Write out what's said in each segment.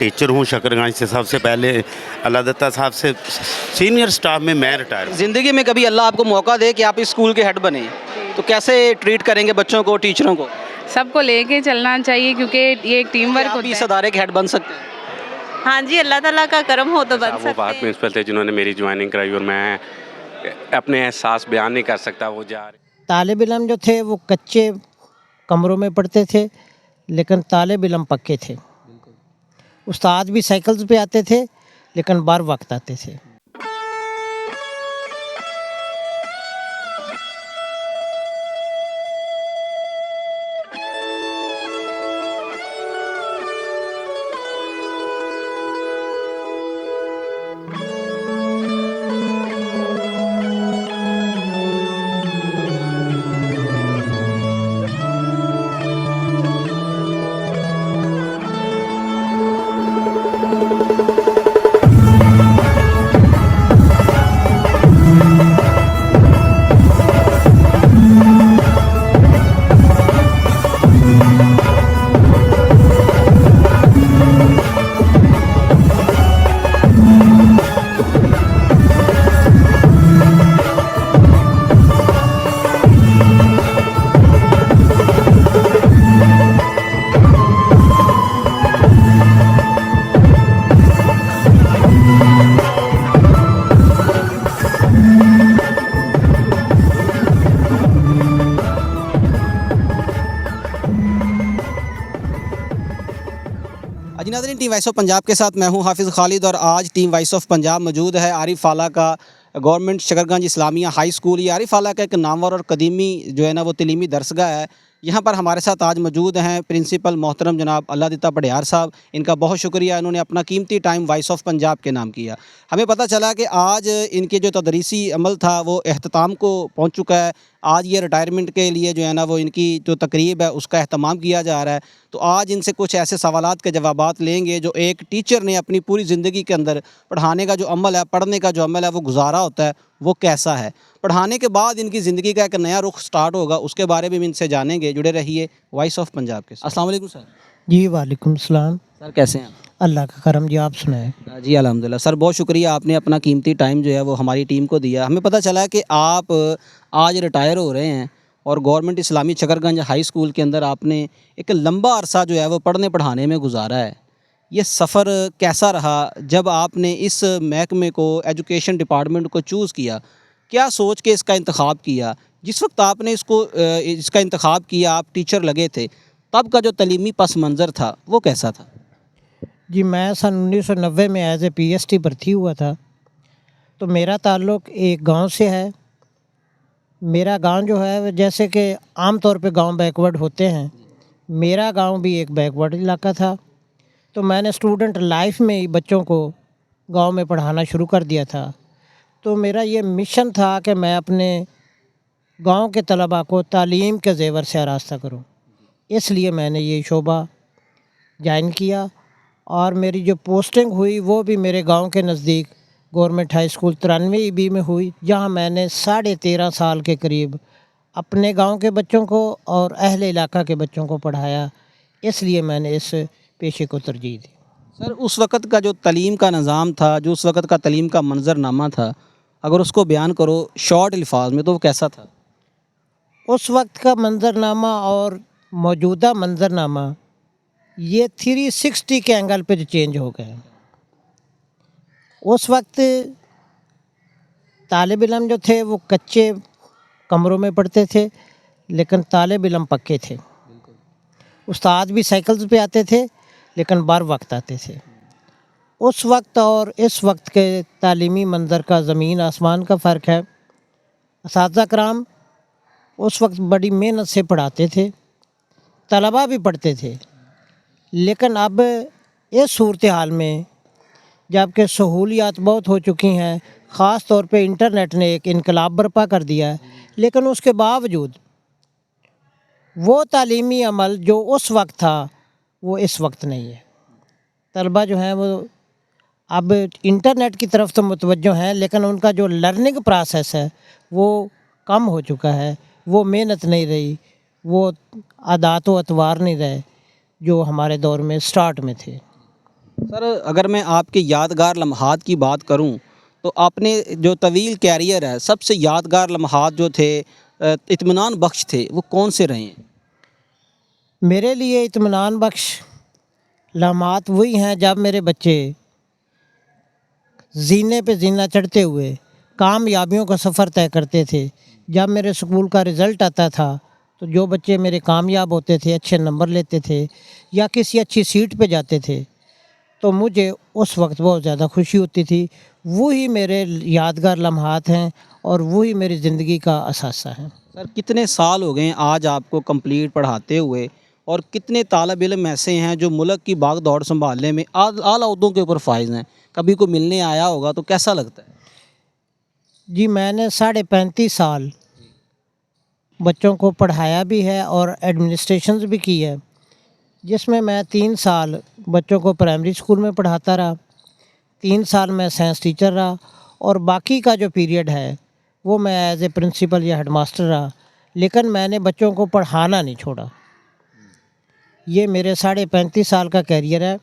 Teacher हूँ शकरगंज से। सबसे पहले अल्लाह दत्ता साहब से सीनियर स्टाफ में मैं रिटायर हूँ। ज़िंदगी में कभी अल्लाह आपको मौका दे कि आप इस स्कूल के हेड बने, तो कैसे ट्रीट करेंगे बच्चों को, टीचरों को? सबको लेके चलना चाहिए क्योंकि ये एक टीम वर्क आप भी होता इस है। अदारे के हेड बन सकते हैं। हाँ जी, अल्लाह ताला का करम हो तो बन वो सकते बात हैं। प्रिंसिपल थे जिन्होंने मेरी ज्वाइनिंग कराई और मैं अपने एहसास बयान नहीं कर सकता। वो जा रहे तालिब इल्म जो थे वो कच्चे कमरों में पढ़ते थे, लेकिन तालिब इल्म पक्के थे। उस्ताद भी साइकिल्स पे आते थे, लेकिन बर वक्त आते थे। जी नाज़रीन, टीम वॉइस ऑफ पंजाब के साथ मैं हूं हाफिज़ खालिद और आज टीम वॉइस ऑफ पंजाब मौजूद है आरिफ आला का government Shakarganj Islamia high school. ये आरिफ आला का एक नामवर और कदीमी जो है ना वो तलीमी दरसगाह है। यहाँ पर हमारे साथ आज मौजूद हैं प्रिंसिपल मोहतरम जनाब अल्लादिता पढ़ियार साहब। इनका बहुत शुक्रिया, इन्होंने अपना कीमती टाइम वॉइस ऑफ पंजाब के नाम किया। हमें पता चला कि आज इनके जो तदरीसी अमल था वो अख्ताम को पहुँच चुका है। आज ये रिटायरमेंट के लिए जो है ना वो इनकी जो तकरीब है उसका अहतमाम किया जा रहा है। तो आज इनसे कुछ ऐसे सवालात के जवाबात लेंगे जो एक टीचर ने अपनी पूरी ज़िंदगी के अंदर पढ़ाने का जो अमल है, पढ़ने का जो अमल है वो गुजारा होता है, वो कैसा है। पढ़ाने के बाद इनकी ज़िंदगी का एक नया रुख स्टार्ट होगा, उसके बारे में इनसे जानेंगे। जुड़े रहिए वॉइस ऑफ पंजाब के साथ। अस्सलाम वालेकुम सर। जी वालेकुम सलाम। सर कैसे हैं आप? अल्लाह का करम जी, आप सुनाएं। जी अल्हम्दुलिल्लाह सर, बहुत शुक्रिया, आपने अपना कीमती टाइम जो है वो हमारी टीम को दिया। हमें पता चला कि आप आज रिटायर हो रहे हैं और गवर्नमेंट इस्लामी शकरगंज हाई स्कूल के अंदर आपने एक लंबा अरसा जो है वो पढ़ने पढ़ाने में गुजारा है। ये सफ़र कैसा रहा जब आपने इस महकमे को, एजुकेशन डिपार्टमेंट को चूज़ किया? क्या सोच के इसका इंतखाब किया? जिस वक्त आपने इसका इंतखाब किया, आप टीचर लगे थे, तब का जो तलीमी पस मंज़र था वो कैसा था? जी मैं सन 1990 में एज ए PhD भर्ती हुआ था। तो मेरा ताल्लुक़ एक गांव से है। मेरा गांव जो है जैसे कि आम तौर पे गांव बैकवर्ड होते हैं, मेरा गांव भी एक बैकवर्ड इलाका था। तो मैंने स्टूडेंट लाइफ में ही बच्चों को गांव में पढ़ाना शुरू कर दिया था। तो मेरा ये मिशन था कि मैं अपने गांव के तलबा को तालीम के ज़ेवर से आरास्ता करूं। इसलिए मैंने ये शोबा ज्वाइन किया और मेरी जो पोस्टिंग हुई वो भी मेरे गांव के नज़दीक गवर्नमेंट हाई स्कूल 93 में हुई, जहां मैंने 13.5 साल के करीब अपने गांव के बच्चों को और अहले इलाका के बच्चों को पढ़ाया। इसलिए मैंने इस पेशे को तरजीह दी। सर, उस वक़्त का जो तलीम का निज़ाम था, जो उस वक़्त का तलीम का मंज़रनामा था, अगर उसको बयान करो शॉर्ट अल्फाज में तो वो कैसा था? उस वक्त का मंज़रनामा और मौजूदा मंज़रनामा ये 360 के एंगल पे जो चेंज हो गए। उस वक्त तालिब इल्म जो थे वो कच्चे कमरों में पढ़ते थे, लेकिन तालिब इल्म पक्के थे। उस्ताद भी साइकिल्स पे आते थे, लेकिन बर वक्त आते थे। उस वक्त और इस वक्त के तालीमी मंज़र का ज़मीन आसमान का फ़र्क है। असातिज़ा कराम उस वक्त बड़ी मेहनत से पढ़ाते थे, तलबा भी पढ़ते थे। लेकिन अब इस सूरत हाल में जबकि सहूलियात बहुत हो चुकी हैं, ख़ास तौर पे इंटरनेट ने एक इनकलाब बर्पा कर दिया है, लेकिन उसके बावजूद वो तालीमी अमल जो उस वक्त था वो इस वक्त नहीं है। तलबा जो हैं वो अब इंटरनेट की तरफ तो मुतवज्जो हैं, लेकिन उनका जो लर्निंग प्रोसेस है वो कम हो चुका है। वो मेहनत नहीं रही, वो आदात व अतवार नहीं रहे जो हमारे दौर में स्टार्ट में थे। سر اگر میں آپ کے یادگار لمحات کی بات کروں تو آپ نے جو طویل کیریئر ہے سب سے یادگار لمحات جو تھے اطمینان بخش تھے وہ کون سے رہے ہیں؟ میرے لیے اطمینان بخش لمحات وہی ہیں جب میرے بچے زینے پہ زینہ چڑھتے ہوئے کامیابیوں کا سفر طے کرتے تھے. جب میرے اسکول کا رزلٹ آتا تھا تو جو بچے میرے کامیاب ہوتے تھے، اچھے نمبر لیتے تھے یا کسی اچھی سیٹ پہ جاتے تھے تو مجھے اس وقت بہت زیادہ خوشی ہوتی تھی. وہی میرے یادگار لمحات ہیں اور وہی میری زندگی کا اثاثہ ہیں. سر کتنے سال ہو گئے ہیں آج آپ کو کمپلیٹ پڑھاتے ہوئے، اور کتنے طالب علم ایسے ہیں جو ملک کی بھاگ دوڑ سنبھالنے میں اعلیٰ عہدوں کے اوپر فائز ہیں؟ کبھی کو ملنے آیا ہوگا تو کیسا لگتا ہے؟ جی میں نے 35.5 سال بچوں کو پڑھایا بھی ہے اور ایڈمنسٹریشنز بھی کی ہے، جس میں 3 سال بچوں کو پرائمری اسکول میں پڑھاتا رہا، 3 سال میں سائنس ٹیچر رہا، اور باقی کا جو پیریڈ ہے وہ میں ایز اے پرنسپل یا ہیڈ ماسٹر رہا. لیکن میں نے بچوں کو پڑھانا نہیں چھوڑا. یہ میرے 35.5 سال کا کیریئر ہے،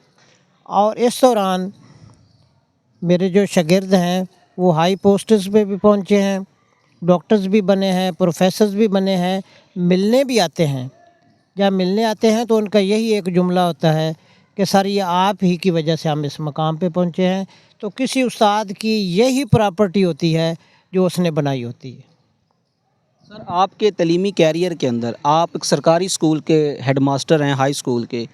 اور اس دوران میرے جو شاگرد ہیں وہ ہائی پوسٹس پہ بھی پہنچے ہیں، ڈاکٹرز بھی بنے ہیں، پروفیسرز بھی بنے ہیں، ملنے بھی آتے ہیں. جب ملنے آتے ہیں تو ان کا یہی ایک جملہ ہوتا ہے کہ سر یہ آپ ہی کی وجہ سے ہم اس مقام پہ پہنچے ہیں. تو کسی استاد کی یہی پراپرٹی ہوتی ہے جو اس نے بنائی ہوتی ہے. سر آپ کے تعلیمی کیریئر کے اندر آپ ایک سرکاری اسکول کے ہیڈ ماسٹر ہیں، ہائی اسکول کے.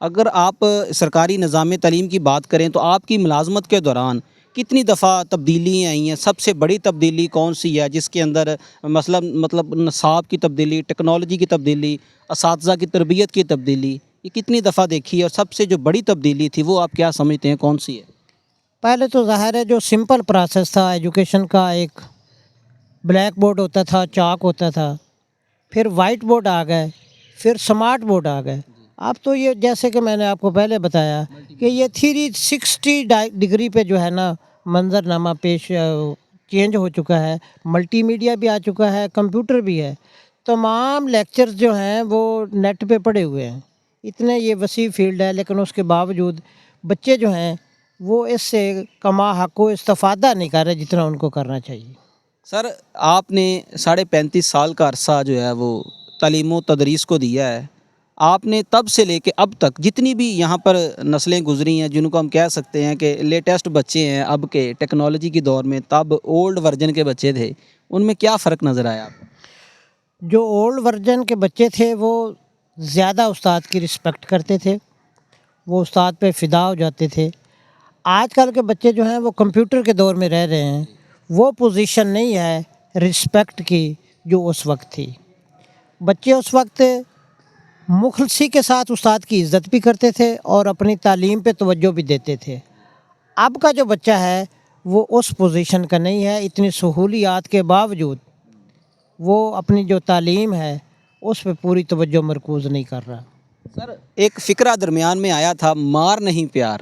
اگر آپ سرکاری نظام تعلیم کی بات کریں تو آپ کی ملازمت کے دوران کتنی دفعہ تبدیلیاں آئی ہیں؟ سب سے بڑی تبدیلی کون سی ہے جس کے اندر مطلب نصاب کی تبدیلی، ٹیکنالوجی کی تبدیلی، اساتذہ کی تربیت کی تبدیلی، یہ کتنی دفعہ دیکھی ہے؟ اور سب سے جو بڑی تبدیلی تھی وہ آپ کیا سمجھتے ہیں کون سی ہے؟ پہلے تو ظاہر ہے جو سمپل پروسیس تھا ایجوکیشن کا، ایک بلیک بورڈ ہوتا تھا، چاک ہوتا تھا، پھر وائٹ بورڈ آ گئے، پھر سمارٹ بورڈ آ گئے. اب تو یہ جیسے کہ میں نے آپ کو پہلے بتایا کہ یہ 360 ڈگری پہ جو ہے نا منظر نامہ چینج ہو چکا ہے. ملٹی میڈیا بھی آ چکا ہے، کمپیوٹر بھی ہے. تمام لیکچرز جو ہیں وہ نیٹ پہ پڑے ہوئے ہیں. اتنے یہ وسیع فیلڈ ہے، لیکن اس کے باوجود بچے جو ہیں وہ اس سے کما حق و استفادہ نہیں کر رہے جتنا ان کو کرنا چاہیے. سر آپ نے 35.5 سال کا عرصہ جو ہے وہ تعلیم و تدریس کو دیا ہے. آپ نے تب سے لے کے اب تک جتنی بھی یہاں پر نسلیں گزری ہیں جن کو ہم کہہ سکتے ہیں کہ لیٹسٹ بچے ہیں اب کے ٹیکنالوجی کی دور میں، تب اولڈ ورژن کے بچے تھے، ان میں کیا فرق نظر آیا آپ کو؟ جو اولڈ ورژن کے بچے تھے وہ زیادہ استاد کی رسپیکٹ کرتے تھے، وہ استاد پہ فدا ہو جاتے تھے. آج کل کے بچے جو ہیں وہ کمپیوٹر کے دور میں رہ رہے ہیں. وہ پوزیشن نہیں ہے رسپیکٹ کی جو اس وقت تھی. بچے اس وقت مخلصی کے ساتھ استاد کی عزت بھی کرتے تھے اور اپنی تعلیم پہ توجہ بھی دیتے تھے. اب کا جو بچہ ہے وہ اس پوزیشن کا نہیں ہے. اتنی سہولیات کے باوجود وہ اپنی جو تعلیم ہے اس پہ پوری توجہ مرکوز نہیں کر رہا. سر ایک فقرہ درمیان میں آیا تھا، مار نہیں پیار.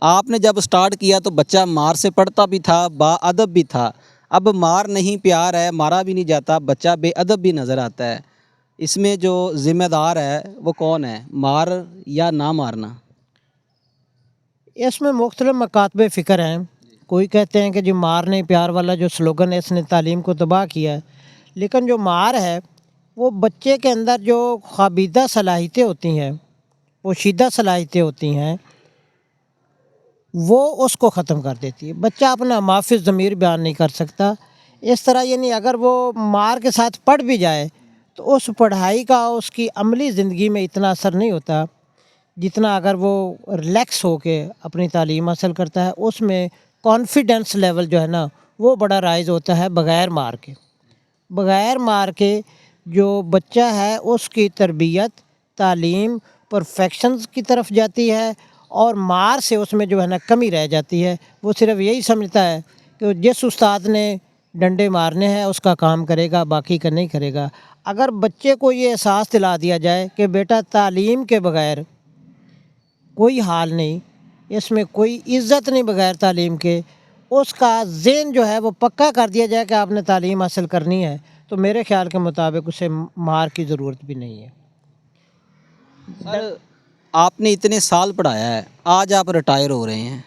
آپ نے جب سٹارٹ کیا تو بچہ مار سے پڑھتا بھی تھا، با ادب بھی تھا. اب مار نہیں پیار ہے، مارا بھی نہیں جاتا، بچہ بے ادب بھی نظر آتا ہے. اس میں جو ذمہ دار ہے وہ کون ہے، مار یا نہ مارنا؟ اس میں مختلف مکاتب فکر ہیں. کوئی کہتے ہیں کہ جی مار نہیں پیار والا جو سلوگن ہے اس نے تعلیم کو تباہ کیا ہے. لیکن جو مار ہے وہ بچے کے اندر جو خوابیدہ صلاحیتیں ہوتی ہیں، پوشیدہ صلاحیتیں ہوتی ہیں، وہ اس کو ختم کر دیتی ہے. بچہ اپنا مافی ضمیر بیان نہیں کر سکتا. اس طرح یعنی اگر وہ مار کے ساتھ پڑھ بھی جائے تو اس پڑھائی کا اس کی عملی زندگی میں اتنا اثر نہیں ہوتا جتنا اگر وہ ریلیکس ہو کے اپنی تعلیم حاصل کرتا ہے. اس میں کانفیڈنس لیول جو ہے نا وہ بڑا رائز ہوتا ہے بغیر مار کے. بغیر مار کے جو بچہ ہے اس کی تربیت، تعلیم پرفیکشنز کی طرف جاتی ہے، اور مار سے اس میں جو ہے نا کمی رہ جاتی ہے. وہ صرف یہی سمجھتا ہے کہ جس استاد نے ڈنڈے مارنے ہیں اس کا کام کرے گا، باقی کا نہیں کرے گا. اگر بچے کو یہ احساس دلا دیا جائے کہ بیٹا تعلیم کے بغیر کوئی حال نہیں، اس میں کوئی عزت نہیں بغیر تعلیم کے، اس کا ذہن جو ہے وہ پکا کر دیا جائے کہ آپ نے تعلیم حاصل کرنی ہے، تو میرے خیال کے مطابق اسے مار کی ضرورت بھی نہیں ہے. سر آپ نے اتنے سال پڑھایا ہے, آج آپ ریٹائر ہو رہے ہیں,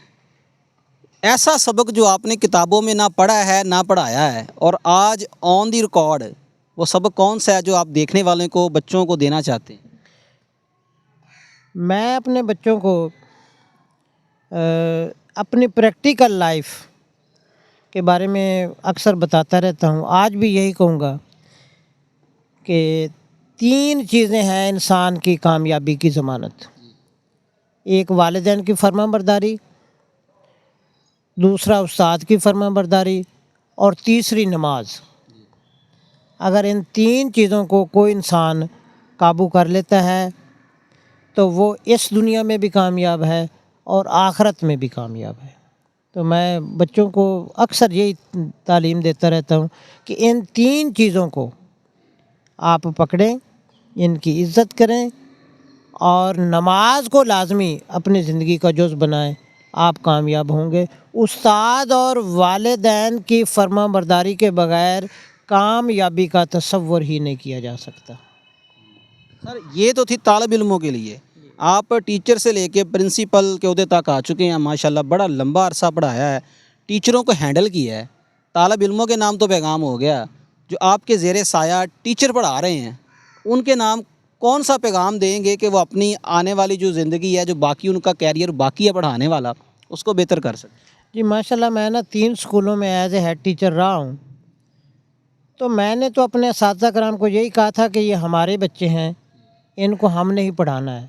ایسا سبق جو آپ نے کتابوں میں نہ پڑھا ہے نہ پڑھایا ہے اور آج آن دی ریکارڈ وہ سبق کون سا ہے جو آپ دیکھنے والوں کو, بچوں کو دینا چاہتے ہیں؟ میں اپنے بچوں کو اپنی پریکٹیکل لائف کے بارے میں اکثر بتاتا رہتا ہوں. آج بھی یہی کہوں گا کہ 3 چیزیں ہیں انسان کی کامیابی کی ضمانت. ایک والدین کی فرما برداری, دوسرا استاد کی فرما برداری, اور تیسری نماز. اگر ان 3 چیزوں کو کوئی انسان قابو کر لیتا ہے تو وہ اس دنیا میں بھی کامیاب ہے اور آخرت میں بھی کامیاب ہے. تو میں بچوں کو اکثر یہی تعلیم دیتا رہتا ہوں کہ ان 3 چیزوں کو آپ پکڑیں, ان کی عزت کریں اور نماز کو لازمی اپنی زندگی کا جز بنائیں, آپ کامیاب ہوں گے. استاد اور والدین کی فرما برداری کے بغیر کامیابی کا تصور ہی نہیں کیا جا سکتا. سر یہ تو تھی طالب علموں کے لیے, آپ ٹیچر سے لے کے پرنسپل کے عہدے تک آ چکے ہیں ماشاءاللہ, بڑا لمبا عرصہ پڑھایا ہے, ٹیچروں کو ہینڈل کیا ہے. طالب علموں کے نام تو پیغام ہو گیا, جو آپ کے زیر سایہ ٹیچر پڑھا رہے ہیں ان کے نام کون سا پیغام دیں گے کہ وہ اپنی آنے والی جو زندگی ہے, جو باقی ان کا کیریئر باقی ہے پڑھانے والا, اس کو بہتر کر سکیں؟ جی ماشاءاللہ, میں 3 اسکولوں میں ایز اے ہیڈ ٹیچر رہا ہوں. تو میں نے تو اپنے اساتذہ کرام کو یہی کہا تھا کہ یہ ہمارے بچے ہیں, ان کو ہم نے ہی پڑھانا ہے.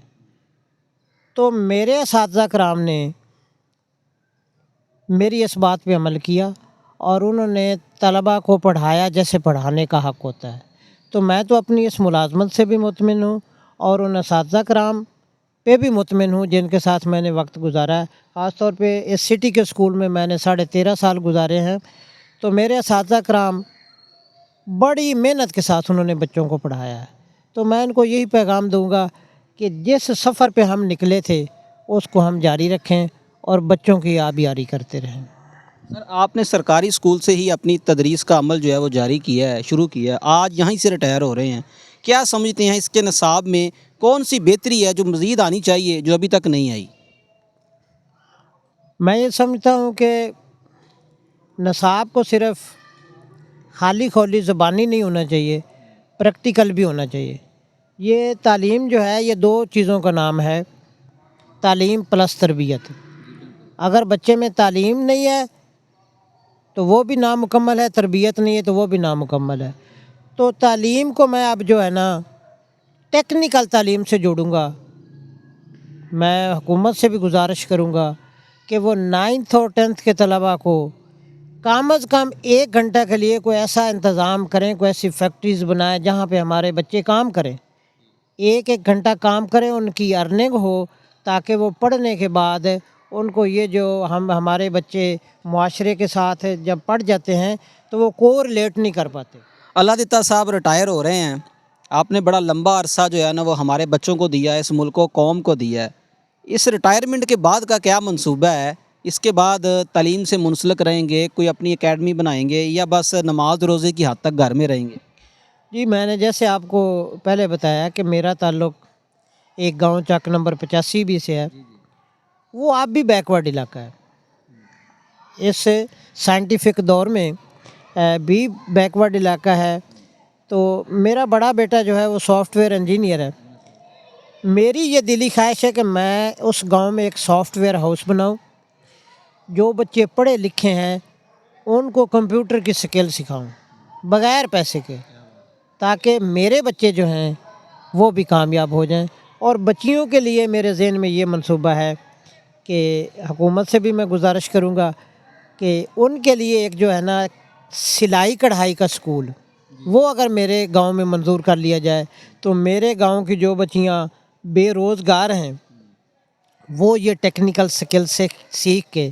تو میرے اساتذہ کرام نے میری اس بات پہ عمل کیا اور انہوں نے طلباء کو پڑھایا جیسے پڑھانے کا حق ہوتا ہے. تو میں تو اپنی اس ملازمت سے بھی مطمئن ہوں اور ان اساتذہ کرام پہ بھی مطمئن ہوں جن کے ساتھ میں نے وقت گزارا ہے. خاص طور پہ اس سٹی کے اسکول میں میں نے 13.5 سال گزارے ہیں. تو میرے اساتذہ کرام بڑی محنت کے ساتھ انہوں نے بچوں کو پڑھایا ہے. تو میں ان کو یہی پیغام دوں گا کہ جس سفر پہ ہم نکلے تھے اس کو ہم جاری رکھیں اور بچوں کی آبیاری کرتے رہیں. سر آپ نے سرکاری اسکول سے ہی اپنی تدریس کا عمل جو ہے وہ جاری کیا ہے, شروع کیا ہے, آج یہیں سے ریٹائر ہو رہے ہیں. کیا سمجھتے ہیں اس کے نصاب میں کون سی بہتری ہے جو مزید آنی چاہیے جو ابھی تک نہیں آئی؟ میں یہ سمجھتا ہوں کہ نصاب کو صرف خالی خولی زبانی نہیں ہونا چاہیے, پریکٹیکل بھی ہونا چاہیے. یہ تعلیم جو ہے یہ 2 چیزوں کا نام ہے, تعلیم پلس تربیت. اگر بچے میں تعلیم نہیں ہے تو وہ بھی نامکمل ہے, تربیت نہیں ہے تو وہ بھی نامکمل ہے. تو تعلیم کو میں اب جو ہے نا ٹیکنیکل تعلیم سے جوڑوں گا. میں حکومت سے بھی گزارش کروں گا کہ وہ 9th اور 10th کے طلباء کو کم از کم 1 گھنٹہ کے لیے کوئی ایسا انتظام کریں, کوئی ایسی فیکٹریز بنائیں جہاں پہ ہمارے بچے کام کریں. 1 گھنٹہ کام کریں, ان کی ارننگ ہو, تاکہ وہ پڑھنے کے بعد ان کو یہ جو ہمارے بچے معاشرے کے ساتھ جب پڑھ جاتے ہیں تو وہ کوریلیٹ نہیں کر پاتے. اللہ دیتا صاحب ریٹائر ہو رہے ہیں, آپ نے بڑا لمبا عرصہ جو ہے نا وہ ہمارے بچوں کو دیا ہے, اس ملک و قوم کو دیا ہے. اس ریٹائرمنٹ کے بعد کا کیا منصوبہ ہے؟ اس کے بعد تعلیم سے منسلک رہیں گے, کوئی اپنی اکیڈمی بنائیں گے یا بس نماز روزے کی حد تک گھر میں رہیں گے؟ جی میں نے جیسے آپ کو پہلے بتایا کہ میرا تعلق ایک گاؤں چک نمبر 85 سے ہے, وہ اب بھی بیکورڈ علاقہ ہے. اس سائنٹیفک دور میں بھی بیکورڈ علاقہ ہے. تو میرا بڑا بیٹا جو ہے وہ سافٹ ویئر انجینئر ہے. میری یہ دلی خواہش ہے کہ میں اس گاؤں میں ایک سافٹ ویئر ہاؤس بناؤں, جو بچے پڑھے لکھے ہیں ان کو کمپیوٹر کی سکل سکھاؤں بغیر پیسے کے, تاکہ میرے بچے جو ہیں وہ بھی کامیاب ہو جائیں. اور بچیوں کے لیے میرے ذہن میں یہ منصوبہ ہے کہ حکومت سے بھی میں گزارش کروں گا کہ ان کے لیے ایک جو ہے نا سلائی کڑھائی کا سکول, وہ اگر میرے گاؤں میں منظور کر لیا جائے تو میرے گاؤں کی جو بچیاں بے روزگار ہیں وہ یہ ٹیکنیکل سکل سے سیکھ کے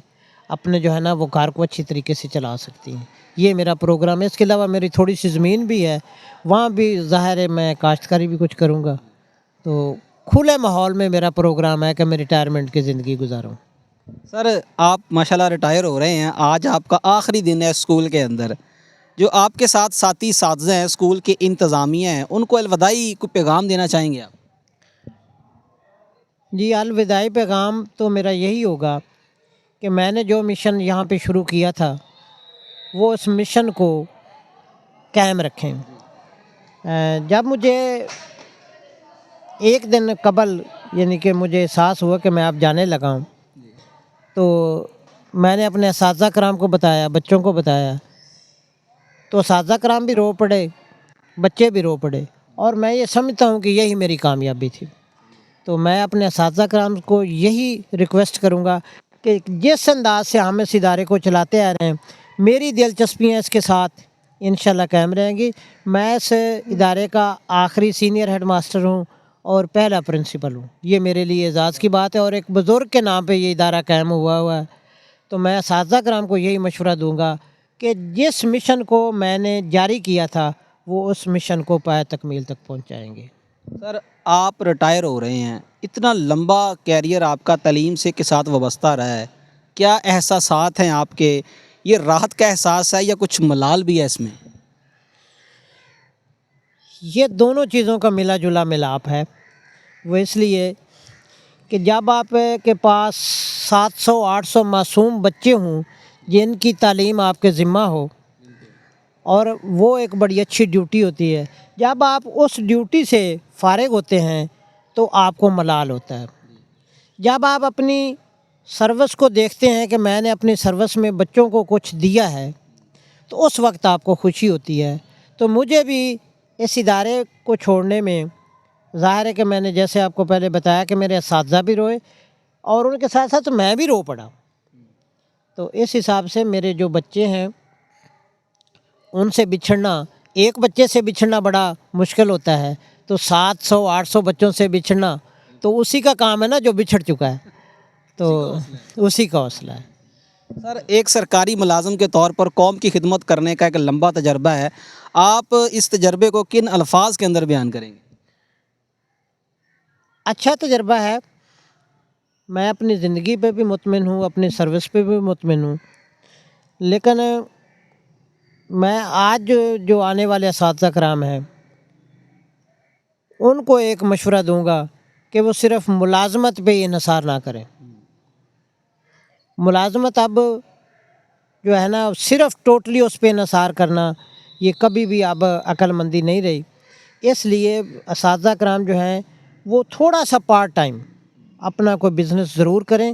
اپنے جو ہے نا وہ کار کو اچھی طریقے سے چلا سکتی ہیں. یہ میرا پروگرام ہے. اس کے علاوہ میری تھوڑی سی زمین بھی ہے, وہاں بھی ظاہر ہے میں کاشتکاری بھی کچھ کروں گا. تو کھلے ماحول میں میرا پروگرام ہے کہ میں ریٹائرمنٹ کی زندگی گزاروں. سر آپ ماشاءاللہ ریٹائر ہو رہے ہیں, آج آپ کا آخری دن ہے اسکول کے اندر. جو آپ کے ساتھ ساتھی اساتذہ ہیں, اسکول کے انتظامیہ ہیں, ان کو الوداعی کو پیغام دینا چاہیں گے آپ؟ جی الوداعی پیغام تو میرا یہی ہوگا کہ میں نے جو مشن یہاں پہ شروع کیا تھا وہ اس مشن کو قائم رکھیں۔ جب مجھے ایک دن قبل یعنی کہ مجھے احساس ہوا کہ میں اب جانے لگا ہوں، تو میں نے اپنے اساتذہ کرام کو بتایا، بچوں کو بتایا، تو اساتذہ کرام بھی رو پڑے، بچے بھی رو پڑے، اور میں یہ سمجھتا ہوں کہ یہی میری کامیابی تھی۔ تو میں اپنے اساتذہ کرام کو یہی ریکویسٹ کروں گا کہ جس انداز سے ہم اس ادارے کو چلاتے آ رہے ہیں، میری دلچسپیاں اس کے ساتھ انشاءاللہ قائم رہیں گی۔ میں اس ادارے کا آخری سینئر ہیڈ ماسٹر ہوں اور پہلا پرنسپل ہوں، یہ میرے لیے اعزاز کی بات ہے، اور ایک بزرگ کے نام پہ یہ ادارہ قائم ہوا ہے۔ تو میں اساتذہ کرام کو یہی مشورہ دوں گا کہ جس مشن کو میں نے جاری کیا تھا وہ اس مشن کو پایہ تکمیل تک پہنچائیں گے۔ سر آپ ریٹائر ہو رہے ہیں، اتنا لمبا کیریئر آپ کا تعلیم سے کے ساتھ وابستہ رہا ہے، کیا احساسات ہیں آپ کے؟ یہ راحت کا احساس ہے یا کچھ ملال بھی ہے اس میں؟ یہ دونوں چیزوں کا ملا جلا ملاپ ہے۔ وہ اس لیے کہ جب آپ کے پاس 700-800 معصوم بچے ہوں جن کی تعلیم آپ کے ذمہ ہو، اور وہ ایک بڑی اچھی ڈیوٹی ہوتی ہے، جب آپ اس ڈیوٹی سے فارغ ہوتے ہیں تو آپ کو ملال ہوتا ہے۔ جب آپ اپنی سروس کو دیکھتے ہیں کہ میں نے اپنی سروس میں بچوں کو کچھ دیا ہے تو اس وقت آپ کو خوشی ہوتی ہے۔ تو مجھے بھی اس ادارے کو چھوڑنے میں ظاہر ہے کہ میں نے جیسے آپ کو پہلے بتایا کہ میرے اساتذہ بھی روئے اور ان کے ساتھ ساتھ میں بھی رو پڑا۔ تو اس حساب سے میرے جو بچے ہیں ان سے بچھڑنا، ایک بچے سے بچھڑنا بڑا مشکل ہوتا ہے، تو 700-800 بچوں سے بچھڑنا تو اسی کا کام ہے نا جو بچھڑ چکا ہے، تو اسی کا حوصلہ ہے۔ سر ایک سرکاری ملازم کے طور پر قوم کی خدمت کرنے کا ایک لمبا تجربہ ہے، آپ اس تجربے کو کن الفاظ کے اندر بیان کریں گے؟ اچھا تجربہ ہے، میں اپنی زندگی پہ بھی مطمئن ہوں، اپنی سروس پہ بھی مطمئن ہوں، لیکن میں آج جو آنے والے اساتذہ کرام ہیں ان کو ایک مشورہ دوں گا کہ وہ صرف ملازمت پہ انحصار نہ کریں۔ ملازمت اب جو ہے نا صرف ٹوٹلی اس پہ انحصار کرنا یہ کبھی بھی اب عقل مندی نہیں رہی۔ اس لیے اساتذہ کرام جو ہیں وہ تھوڑا سا پارٹ ٹائم اپنا کوئی بزنس ضرور کریں،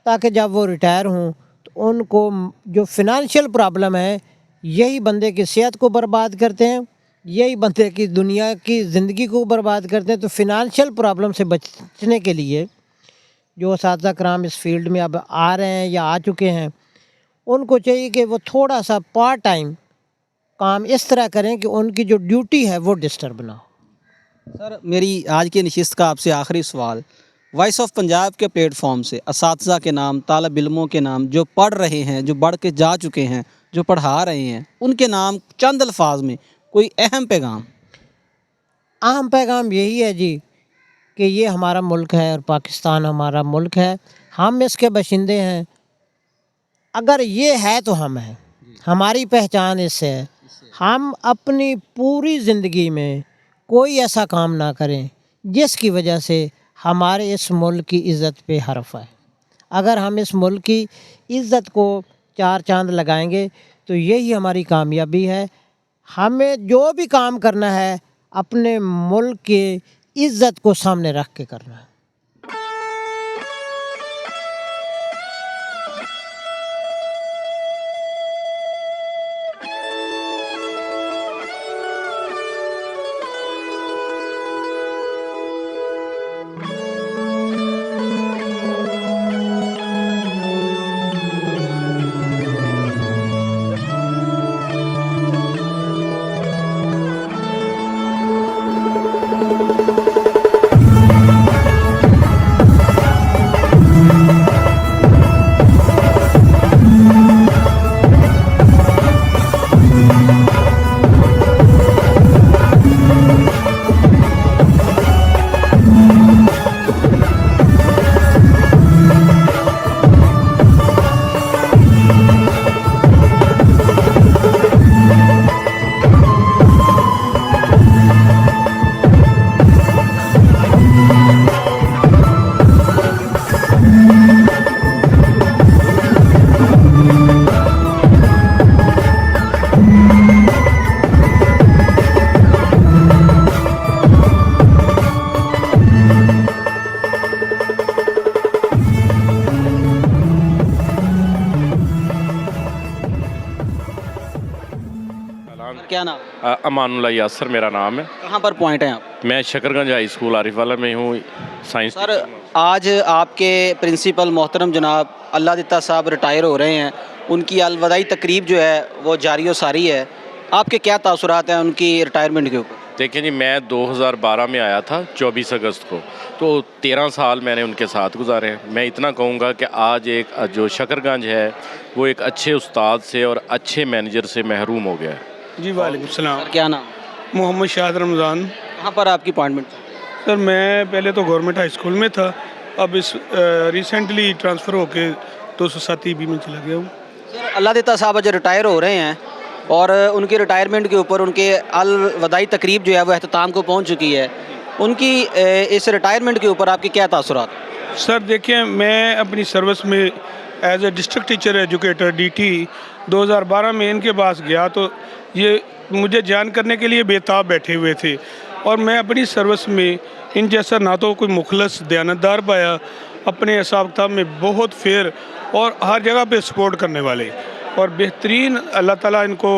تاکہ جب وہ ریٹائر ہوں تو ان کو جو فنانشیل پرابلم ہے، یہی بندے کی صحت کو برباد کرتے ہیں، یہی بندے کی دنیا کی زندگی کو برباد کرتے ہیں۔ تو فنانشیل پرابلم سے بچنے کے لیے جو اساتذہ کرام اس فیلڈ میں اب آ رہے ہیں یا آ چکے ہیں، ان کو چاہیے کہ وہ تھوڑا سا پارٹ ٹائم کام اس طرح کریں کہ ان کی جو ڈیوٹی ہے وہ ڈسٹرب نہ ہو۔ سر میری آج کی نشست کا آپ سے آخری سوال، وائس آف پنجاب کے پلیٹ فارم سے اساتذہ کے نام، طالب علموں کے نام، جو پڑھ رہے ہیں، جو بڑھ کے جا چکے ہیں، جو پڑھا رہے ہیں، ان کے نام چند الفاظ میں کوئی اہم پیغام؟ اہم پیغام یہی ہے جی کہ یہ ہمارا ملک ہے اور پاکستان ہمارا ملک ہے، ہم اس کے باشندے ہیں۔ اگر یہ ہے تو ہم ہیں، ہماری پہچان اس سے ہے۔ ہم اپنی پوری زندگی میں کوئی ایسا کام نہ کریں جس کی وجہ سے ہمارے اس ملک کی عزت پہ حرف آئے۔ اگر ہم اس ملک کی عزت کو چار چاند لگائیں گے تو یہی ہماری کامیابی ہے۔ ہمیں جو بھی کام کرنا ہے اپنے ملک کے عزت کو سامنے رکھ کے کرنا ہے۔ क्या नाम? अमानुल्लाह यासर मेरा नाम है। कहाँ पर पॉइंट हैं आप? मैं शकरगंज हाई स्कूल आरिफ वाला में हूँ, साइंस सर टीचर हूँ। आज आपके प्रिंसिपल मोहतरम जनाब अल्लाह दिता साहब रिटायर हो रहे हैं, उनकी अलविदाई तकरीब जो है वो जारी व सारी है, आपके क्या तासुरात हैं उनकी रिटायरमेंट के ऊपर? देखिए जी, मैं 2012 में आया था 24 अगस्त को, तो 13 साल मैंने उनके साथ गुजारे हैं। मैं इतना कहूँगा कि आज एक जो शकरगंज है वो एक अच्छे उस्ताद से और अच्छे मैनेजर से महरूम हो गया है। जी वालेकुम सलाम। सर क्या नाम? मोहम्मद शाहिद रमज़ान। कहाँ पर आपकी अपॉइंटमेंट? सर मैं पहले तो गवर्नमेंट हाई स्कूल में था, अब इस रिसेंटली ट्रांसफ़र होके 207 ईबी में चला गया हूँ। सर अल्लाह दिता साहब आज रिटायर हो रहे हैं और उनकी रिटायरमेंट के ऊपर उनके अलविदाई तकरीब जो है वो अख्ताम को पहुंच चुकी है, उनकी इस रिटायरमेंट के ऊपर आपके क्या तासुरात? सर देखिए, मैं अपनी सर्विस में as a district teacher educator DT 2012 में इनके पास गया, तो ये मुझे जान करने के लिए बेताब बैठे हुए थे, और मैं अपनी सर्विस में इन जैसा ना तो कोई मुखलस दयानतदार पाया, अपने हिसाब किताब में बहुत फेयर और हर जगह पे सपोर्ट करने वाले और बेहतरीन। अल्लाह ताला इनको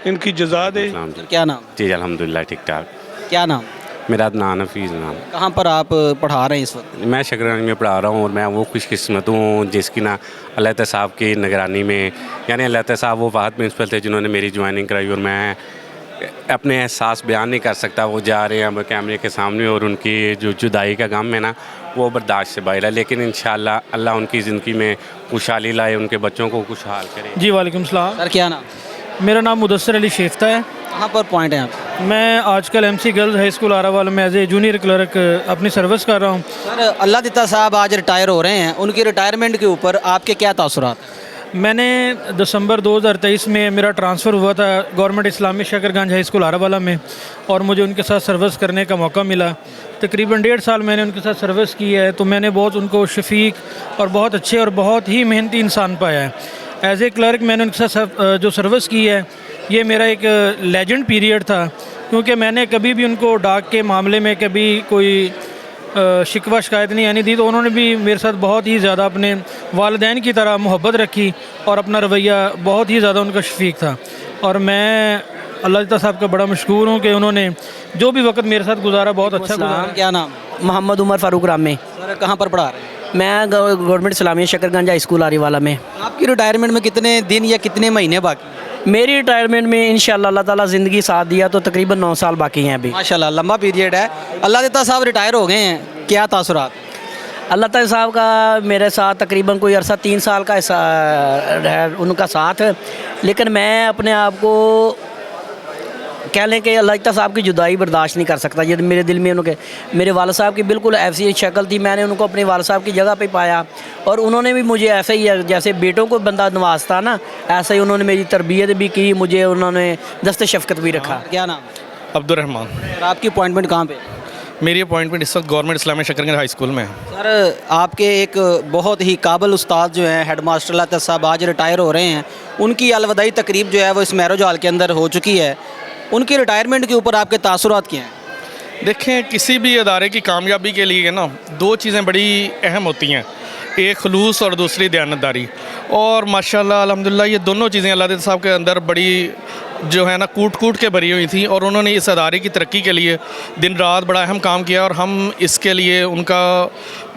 इनकी जज़ा दे। क्या नाम? जी अल्हम्दुलिल्लाह ठीक ठाक। क्या नाम? मेरा अदनान हफीज़ नाम। कहाँ पर आप पढ़ा रहे हैं इस वक्त? मैं शकरगंज में पढ़ा रहा हूँ और मैं वो खुशकिस्मत हूँ जिसकी ना अल्लाह ताला साहब की निगरानी में, यानी अल्लाह ताला साहब वो वाहद प्रिंसिपल थे जिन्होंने मेरी ज्वाइनिंग कराई, और मैं अपने एहसास बयान नहीं कर सकता। वो जा रहे हैं कैमरे के सामने और उनकी जो जुदाई का गम है ना वो बर्दाश्त से बाहर है, लेकिन इंशाअल्लाह अल्लाह उनकी ज़िंदगी में खुशहाली लाए, उनके बच्चों को खुशहाल करे। जी वालेकुम सलाम। सर क्या नाम? मेरा नाम मुदस्सर अली शेफ्ता है। कहाँ पर पॉइंट है आप? मैं आजकल MC गर्ल्स हाई स्कूल आरावाल में एज ए जूनियर क्लर्क अपनी सर्विस कर रहा हूँ। सर अल्लाह दिता साहब आज रिटायर हो रहे हैं, उनकी रिटायरमेंट के ऊपर आपके क्या तासुरात? मैंने दिसंबर 2023 में मेरा ट्रांसफ़र हुआ था गवर्नमेंट इस्लामी शकरगंज हाई स्कूल आरावाला में, और मुझे उनके साथ सर्विस करने का मौका मिला। तकरीबन 1.5 साल मैंने उनके साथ सर्विस की है, तो मैंने बहुत उनको शफीक और बहुत अच्छे और बहुत ही मेहनती इंसान पाया है। एज ए क्लर्क मैंने उनके साथ जो सर्विस की है, ये मेरा एक लेजेंड पीरियड था, क्योंकि मैंने कभी भी उनको डाक के मामले में कभी कोई शिकवा शिकायत नहीं आनी दी, तो उन्होंने भी मेरे साथ बहुत ही ज़्यादा अपने वालिदैन की तरह मोहब्बत रखी और अपना रवैया बहुत ही ज़्यादा उनका शफीक था। और मैं अल्लाह ताला साहब का बड़ा मशकूर हूँ कि उन्होंने जो भी वक्त मेरे साथ गुजारा बहुत अच्छा गुजारा। क्या नाम? मोहम्मद उमर फारूक रामे। सर कहाँ पर पढ़ा रहे हैं? मैं government Islamia Shakarganj high school आरीवाला में। आपकी रिटायरमेंट में कितने दिन या कितने महीने बाकी? मेरी रिटायरमेंट में इंशाअल्लाह अल्लाह ताला ज़िंदगी साथ दिया तो तकरीबन 9 साल बाकी हैं अभी। माशाल्लाह लंबा पीरियड है। अल्लाह दिता साहब रिटायर हो गए हैं, क्या तासुरात? अल्लाह ताला साहब का मेरे साथ तकरीबन कोई अरसा 3 साल का है उनका साथ, लेकिन मैं अपने आप को कह लें कि अल्लाह ताला साहब की जुदाई बर्दाश्त नहीं कर सकता। ये मेरे दिल में उनके मेरे वालिद साहब की बिल्कुल ऐसी शक्ल थी, मैंने उनको अपने वालिद साहब की जगह पे पाया, और उन्होंने भी मुझे ऐसे ही जैसे बेटों को बंदा नवाजता ना, ऐसे ही उन्होंने मेरी तरबियत भी की, मुझे उन्होंने दस्त शफ़क़त भी रखा। क्या नाम? अब्दुर्रहमान। और आपकी अपॉइंटमेंट कहाँ पे? मेरी अपॉइंटमेंट इस वक्त government Islamia Shakarganj high school में है। सर आपके एक बहुत ही काबिल उस्ताद जो हैं हेड मास्टर अल्लाह ताला साहब आज रिटायर हो रहे हैं, उनकी अलविदाई तकरीब जो है वो इस मैरिज हॉल के अंदर हो चुकी है, उनकी रिटायरमेंट के ऊपर आपके तासुरात क्या हैं? देखें, किसी भी अदारे की कामयाबी के लिए ना 2 चीज़ें बड़ी अहम होती हैं, एक खलूस और दूसरी दयानतदारी। और माशाल्लाह अल्हम्दुलिल्लाह ये दोनों चीज़ें अल्लाह ताला साहब के अंदर बड़ी जो है ना कूट के भरी हुई थी, और उन्होंने इस अदारे की तरक्की के लिए दिन रात बड़ा अहम काम किया, और हम इसके लिए उनका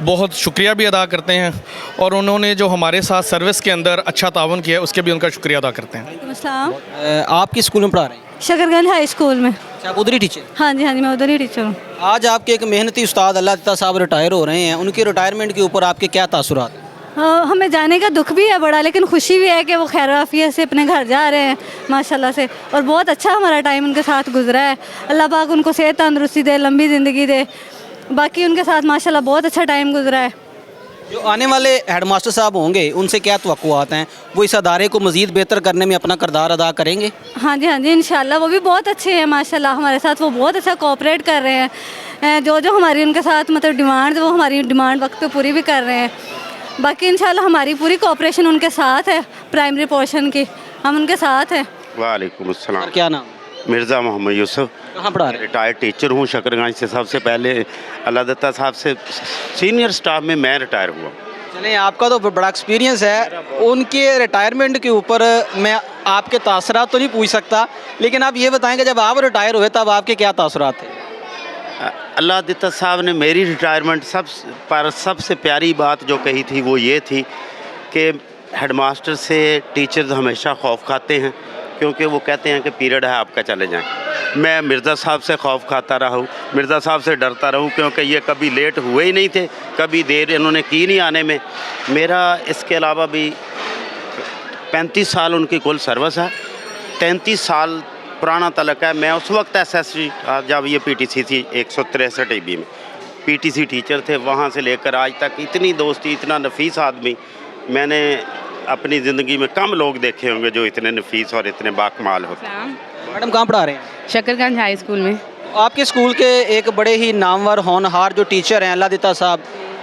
बहुत शुक्रिया भी अदा करते हैं, और उन्होंने जो हमारे साथ सर्विस के अंदर अच्छा ताउन किया उसके भी उनका शुक्रिया अदा करते हैं। आप किस स्कूल में पढ़ा रहे हैं? शकरगंज हाई स्कूल में। आप उधर ही टीचर? हाँ जी मैं उधर ही टीचर हूँ। आज आपके एक मेहनती उस्ताद अल्लाह ताला साहब रिटायर हो रहे हैं, उनकी रिटायरमेंट के ऊपर आपके क्या तासुरात? हमें जाने का दुख भी है बड़ा, लेकिन खुशी भी है कि वो खैर आफियत से अपने घर जा रहे हैं माशाल्लाह से, और बहुत अच्छा हमारा टाइम उनके साथ गुजरा है। अल्लाह पाक उनको सेहत तंदुरुस्ती दे, लंबी ज़िंदगी दे, बाकी उनके साथ माशाल्लाह बहुत अच्छा टाइम गुजरा है। जो आने वाले हेड मास्टर साहब होंगे उनसे क्या तवक्कुआत हैं? वो इस अदारे को मज़ीद बेहतर करने में अपना किरदार अदा करेंगे? हाँ जी इंशाल्लाह। वो भी बहुत अच्छे हैं माशाल्लाह, हमारे साथ वो बहुत अच्छा कोऑपरेट कर रहे हैं। जो हमारी उनके साथ मतलब डिमांड, वो हमारी डिमांड वक्त पे पूरी भी कर रहे हैं। बाकी इंशाल्लाह हमारी पूरी कोऑपरेशन उनके साथ है, प्राइमरी पोर्शन की हम उनके साथ हैं। वालेकुम अस्सलाम। क्या नाम? मिर्ज़ा मोहम्मद यूसुफ। कहाँ पढ़ा रहे? रिटायर्ड टीचर हूँ शकरगंज से। सबसे पहले अल्लाह ताला साहब से सीनियर स्टाफ में मैं रिटायर हुआ। चलें, आपका तो बड़ा एक्सपीरियंस है, उनके रिटायरमेंट के ऊपर मैं आपके तासरात तो नहीं पूछ सकता, लेकिन आप ये बताएंगे जब आप रिटायर हुए तब आपके क्या तासरात थे? अल्लाह दिता साहब ने मेरी रिटायरमेंट सबसे प्यारी बात जो कही थी वो ये थी कि हेडमास्टर से टीचर्स हमेशा खौफ खाते हैं, क्योंकि वो कहते हैं कि पीरियड है आपका, चले जाएं। मैं मिर्ज़ा साहब से खौफ खाता रहा हूँ, मिर्ज़ा साहब से डरता रहूँ, क्योंकि ये कभी लेट हुए ही नहीं थे, कभी देर इन्होंने की नहीं आने में। मेरा इसके अलावा भी 35 साल उनकी कुल सर्विस है, 33 साल पुराना तलक है। मैं उस वक्त SSC जब ये PTC थी 163 AB में PTC टीचर थे, वहाँ से लेकर आज तक इतनी दोस्ती, इतना नफीस आदमी मैंने अपनी ज़िंदगी में कम लोग देखे होंगे जो इतने नफीस और इतने बाकमाल होते हैं। मैडम कहाँ पढ़ा रहे हैं? शकरगंज हाई स्कूल में। आपके स्कूल के एक बड़े ही नामवर होनहार जो टीचर हैं अल्लाह दिता साहब,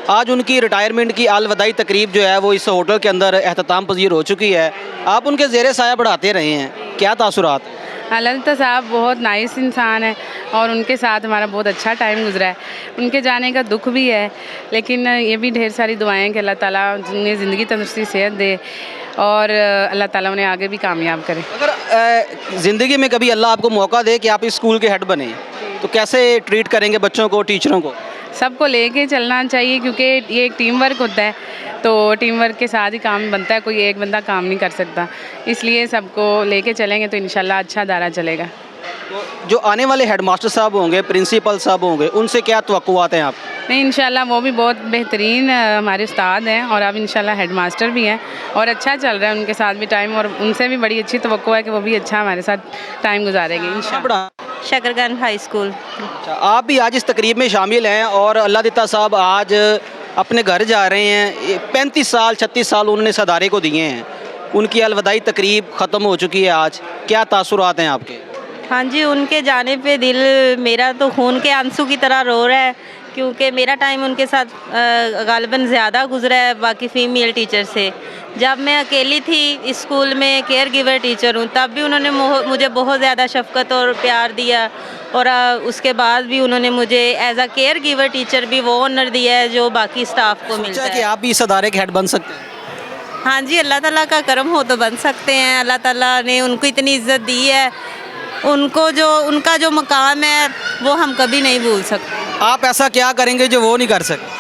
आज उनकी रिटायरमेंट की अलविदाई तकरीब जो है वो इस होटल के अंदर एहतमाम पजीर हो चुकी है। आप उनके ज़ेर साया पढ़ाते रहे हैं, क्या तासुरात? अल्लाह साहब बहुत नाइस इंसान है और उनके साथ हमारा बहुत अच्छा टाइम गुजरा है। उनके जाने का दुख भी है, लेकिन ये भी ढेर सारी दुआएं कि अल्लाह ताला उन्हें ज़िंदगी तंदुरुस्ती सेहत दे और अल्लाह ताला उन्हें आगे भी कामयाब करे। अगर ज़िंदगी में कभी अल्लाह आपको मौका दे कि आप इस स्कूल के हेड बने तो कैसे ट्रीट करेंगे बच्चों को, टीचरों को? सबको लेके चलना चाहिए, क्योंकि ये एक टीम वर्क होता है, तो टीम वर्क के साथ ही काम बनता है, कोई एक बंदा काम नहीं कर सकता। इसलिए सबको लेके चलेंगे तो इंशाल्लाह अच्छा दायरा चलेगा। तो जो आने वाले हेडमास्टर साहब होंगे, प्रिंसिपल साहब होंगे, उनसे क्या तवक्कुआत हैं आप? नहीं, इंशाल्लाह वो भी बहुत बेहतरीन हमारे उस्ताद हैं और अब इंशाल्लाह हेडमास्टर भी हैं और अच्छा चल रहा है उनके साथ भी टाइम, और उनसे भी बड़ी अच्छी तवक्को है कि वो भी अच्छा हमारे साथ टाइम गुजारेंगे इंशाल्लाह। Shakarganj high school. अच्छा, आप भी आज इस तकरीब में शामिल हैं और अल्लाह दिता साहब आज अपने घर जा रहे हैं। 35 साल 36 साल उन्होंने इस अदारे को दिए हैं, उनकी अलविदाई तकरीब ख़त्म हो चुकी है आज, क्या तासुरात हैं आपके? हाँ जी, उनके जाने पे दिल मेरा तो खून के आंसू की तरह रो रहा है, क्योंकि मेरा टाइम उनके साथ गालिबन ज़्यादा गुजरा है बाकी फ़ीमेल टीचर से। जब मैं अकेली थी इस स्कूल में केयर गिवर टीचर हूँ, तब भी उन्होंने मुझे बहुत ज़्यादा शफ़क़त और प्यार दिया, और उसके बाद भी उन्होंने मुझे as a care giver teacher भी वो ऑनर दिया है जो बाकी स्टाफ को मिलता है। कि आप भी इस अदारे के हेड बन सकते हैं? हाँ जी, अल्लाह ताला का करम हो तो बन सकते हैं। अल्लाह ताला ने उनको इतनी इज़्ज़त दी है, उनका जो मकाम है वो हम कभी नहीं भूल सकते। आप ऐसा क्या करेंगे जो वो नहीं कर सकते?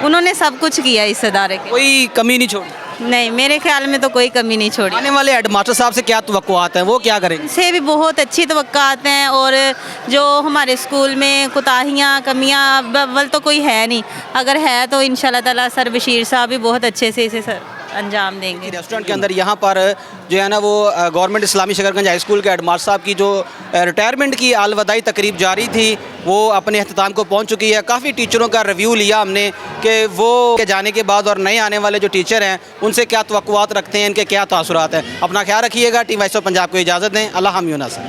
उन्होंने सब कुछ किया इस अदारे के, कोई कमी नहीं छोड़ी? नहीं, मेरे ख्याल में तो कोई कमी नहीं छोड़ी। आने वाले हेडमास्टर साहब से क्या तवक्कुआत हैं, वो क्या करेंगे? से भी बहुत अच्छी तवक्कुआत हैं, और जो हमारे स्कूल में कोताहियाँ कमियाँ अव्वल तो कोई है नहीं, अगर है तो इंशाल्लाह ताला सर बशीर साहब भी बहुत अच्छे से इसे अंजाम देंगे। रेस्टोरेंट के अंदर यहाँ पर जो है ना वो गवर्नमेंट इस्लामी शकरगंज हाई स्कूल के हेडमास्टर साहब की जो रिटायरमेंट की अलविदाई तकरीब जारी थी वो अपने अख्ताम को पहुँच चुकी है। काफ़ी टीचरों का रिव्यू लिया हमने कि वो के जाने के बाद और नए आने वाले जो टीचर हैं उनसे क्या तवक्कुआत रखते हैं, इनके क्या तासुरात हैं। अपना ख्याल रखिएगा। टीम वॉइस ऑफ पंजाब को इजाज़त दें। अल्लाह हम यूनास।